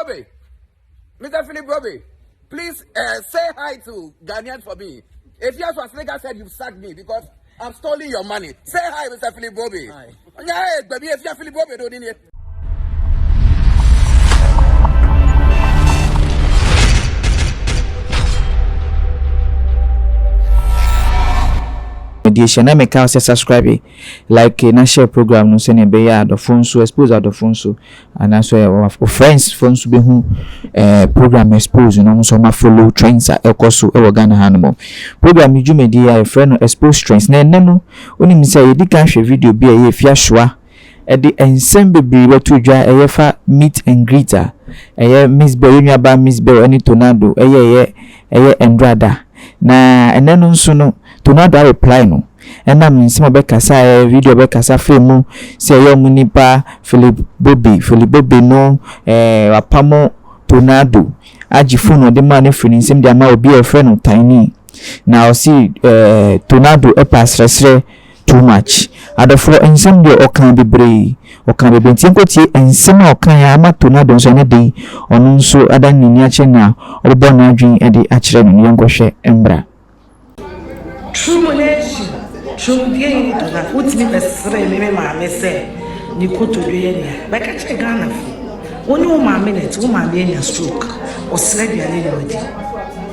Brobe. Mr. Philip Brobe, please say hi to Ghanaians for me. If you have Swastika said you've sacked me because I'm stealing your money. Say hi, Mr. Philip Brobe. Hi. Yeah, baby, if you're Philip Brobe, don't need it. Na make us subscribe like na share program no say na be ya the phone so expose the phone so and also our friends phone so be hu program expose no so ma follow trends a ekoso e Ghana hanmo program jumedi ya friend expose trends na no oni mi say yedi kan hwe video bi e Afia Schwar e de ensem bebre beto dwa e fa meet and greeter e Miss Bell nyaba Miss Bell ani tornado e endrada na eneno nso no tornado reply no ena mnsimo be kasa video be kasa film say yo munipa Philip Brobe no apamo tornado agi phone de man free nsem de ama obi e friend Tinny na o see tornado e pass resre too much adofo nsem de okan bebre ntinkotie ensem okan ya ama tornado nso ne de onu nso adan ni ache na obo na adwen e de akire no yenkohwe embra Chumbieni to na utimi besre me maame se ni koto dwe ne ba ka che Ghana fu woni o maame net o maame enya stroke o sre duane ne odi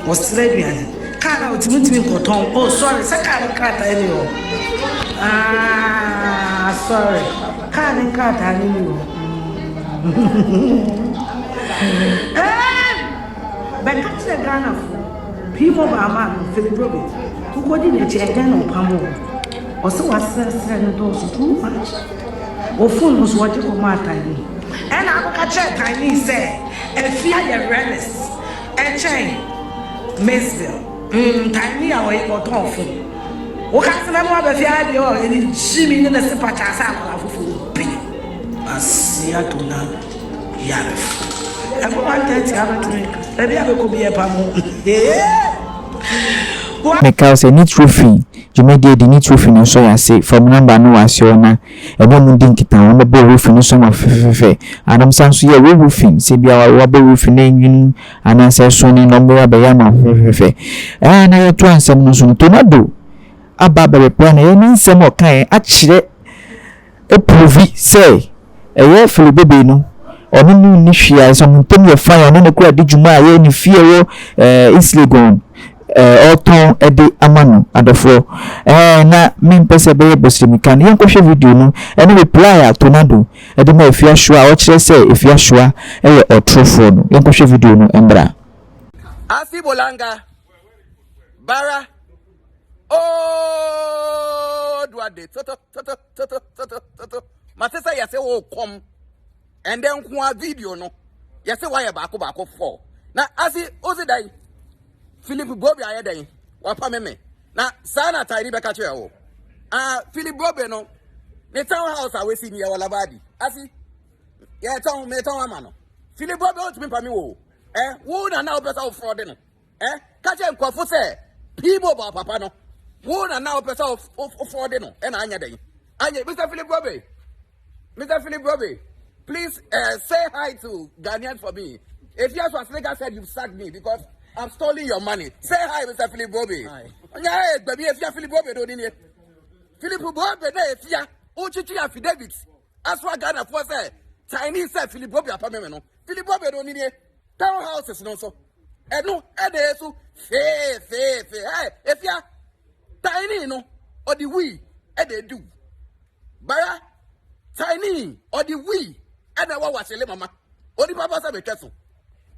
o sre duane kana utimi koton oh sorry se kana kata ene yo sorry kana kata ni yo ba ka che Ghana fu people ba ma Philip Brobe ko di ne che Ghana pamo also was no those too much. O phone was what you come out Tinny. And I will catch Tinny say, and fear your release. And chain, Maysville. Tinny, I will go to phone. What can't remember the idea and Jimmy in the Sepachasa of P. Asia to now, Yarif. I want to have a drink. Let me have a copy of a make us a neat roofing. You may do the neat roofing and so I say from number no as your na a woman dinky town, a bow roofing, some of Fefe. And I'm some so your roofing, say be our rubber roofing name, and I say sonny number of Bayama Fefe. And I had to answer no soon to not do. A barber plan, any some more kind, actually a provy say a year Philip Brobe no. Or no nishia, some tell me a fire, and then a crowd did you my any fear is gone. Oton ede amano adofo na mempese be bosimi kan yenkohwe video no ene reply a tornado ede ma Afia Schwar o kire say Afia Schwar e otrofo no yenkohwe video no embra Asibolanga bara duade toto matesa yase wo kom and then kwa video no yase why baako for na asi ozi dai Philip Brobe ayedai wapa meme na sana Tinny beka che wo Philip Brobe no ne town house awesi ni wala badi asi ya town me town ama no Philip Brobe o tumi pa mi wo wo na opesa o fraud no ka che nkofo se people ba papa no wo na opesa o fraud no na anya dai anya Mr. Philip Brobe, please say hi to Ghanaians for me. If you have Swastika said you've sacked me because I'm stealing your money. Say hi, Mr. Philip Brobe. Hi. Yeah, baby, if you're Philip Brobe, don't need it. Philip Brobe, if you're Uchichi affidavits. As for Ghana, for say, Tinny said Philip Brobe, apartment. Philip Brobe, don't need it. Townhouses, no, so. And no, and there's so, hey, if you're Tinny, no, or the we, and they do. Bara, Tinny, or the we, and I was a mama. Or the papa said, castle.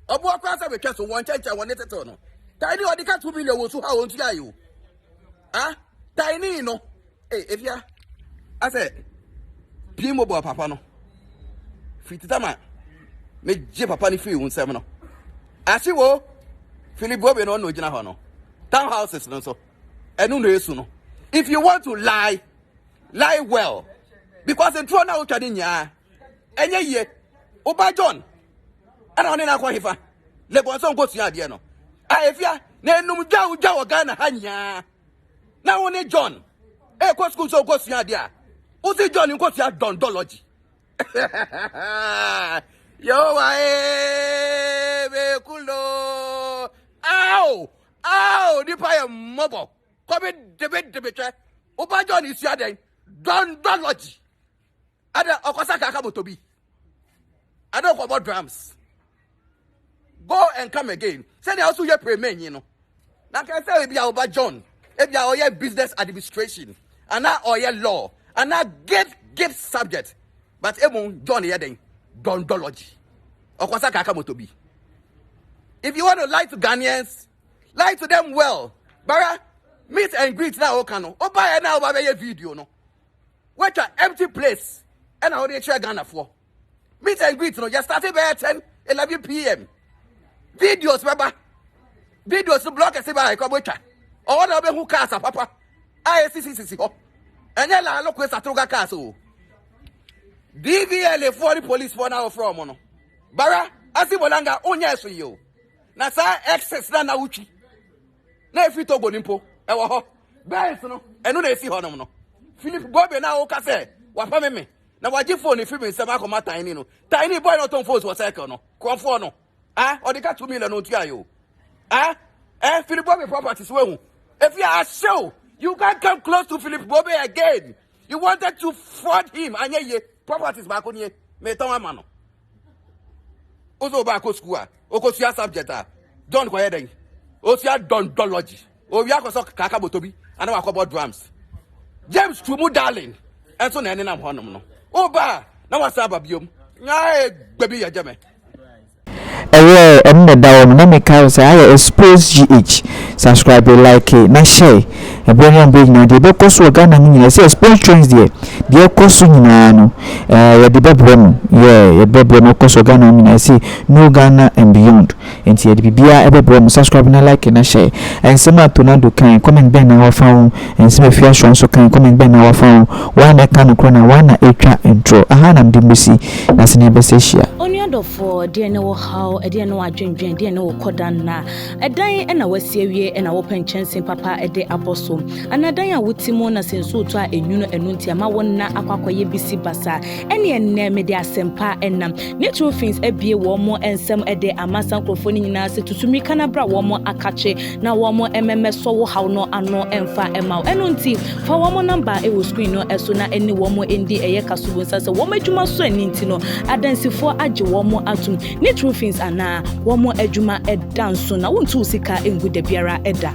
Obo akwasa be tweso won chancha won neteto no Tinny odika 2 million wo so ha won tua you Tinny no Afia I say pimo bo papa no fititama me je papa ni free unsem no asi wo Philip Brobe no gina ho no town houses no so enu no esu no if you want to lie well because the throne na wo twade nya enye ye oba John ana oni na kwa hifa lebo so nko tua de no Afia na enum dwa wo Ghana ha nya na woni John ko school so nko tua de a uzi John nko tua dondology yo wa di pa mobile. Come debate. Oba John is here then. Don't lodge. Ada okosa kaka motobi. I don't go about drums. Go and come again. Say they also your pre-main, you know. Now can say be Oba John. If you are your business administration, and now or your law, and now get subject. But John here then. Don't lodge. Okosa kaka motobi. If you want to lie to Ghanaians, lie to them well. Bara, meet and greet now, Okano. Oba now over your video, no. What an empty place. And how they try Ghana for. Meet and greet, no. Just started by 10, 11 p.m. Videos, baba. Videos to block us by Kabucha. Or the who casa, papa. See. And then I look with Satuga Castle. DVL 40 police for now from Mono. Bara, Asibolanga, onya for you. Na sa excess na uchi na efi to bonimpo e wo ho bes no enu na esi ho no Philip Bobe na o ka se wa pa me na waji phone e fi me se ma ko mata Tinny no Tinny boy no ton force wa cycle no konfo no o de ka 2 million no tu ayo Philip Bobe properties we hu if you are show you can't come close to Philip Bobe again. You wanted to fraud him anya ye properties ba ko nie me ton ama no ozo ba ko school okosia subject don ko yeden osia dondology o wi akoso kaka botobi ana wa kobo drums James Tumu darling enso na ene na honom no oba na wasa babiom nya gbebi ya jeme and the down na make us I Xposed GH subscribe like na share e bring big na de be so Ghana nyina say Xposed trends there de koso nyina no ya de bebrem ya bebrem koso Ghana nyina say no Ghana and beyond enti ya de bibia e bebrem subscribe na like na share and sema tonado kan comment ben na wafa and sema Afia Schwar so kan comment ben na wafa one na kan kro na one na etwa intro aha na mdimbusi na sene be se share for dear no how a dear no adwendwen dear no kodan na edan e na wasie wie e na wo penchensin papa e de aboso anadan a wutimo na senso to a enwuno enunti ama won na akwakoye bisi basa ene enne me de asempa enam natural things ebie wo mo ensem e de amasa krofoni nyina se tutumi kana bra wo mo akache na wo mo emmeso wo haw no ano emfa ema enunti fa wo mo number e wo screen no eso na ene wo mo endi eye kaso wonsa se wo madwuma so aninti no adansifo age wo mo atum natural things ana wo mo adwuma edanso na wontu sika engu da biara eda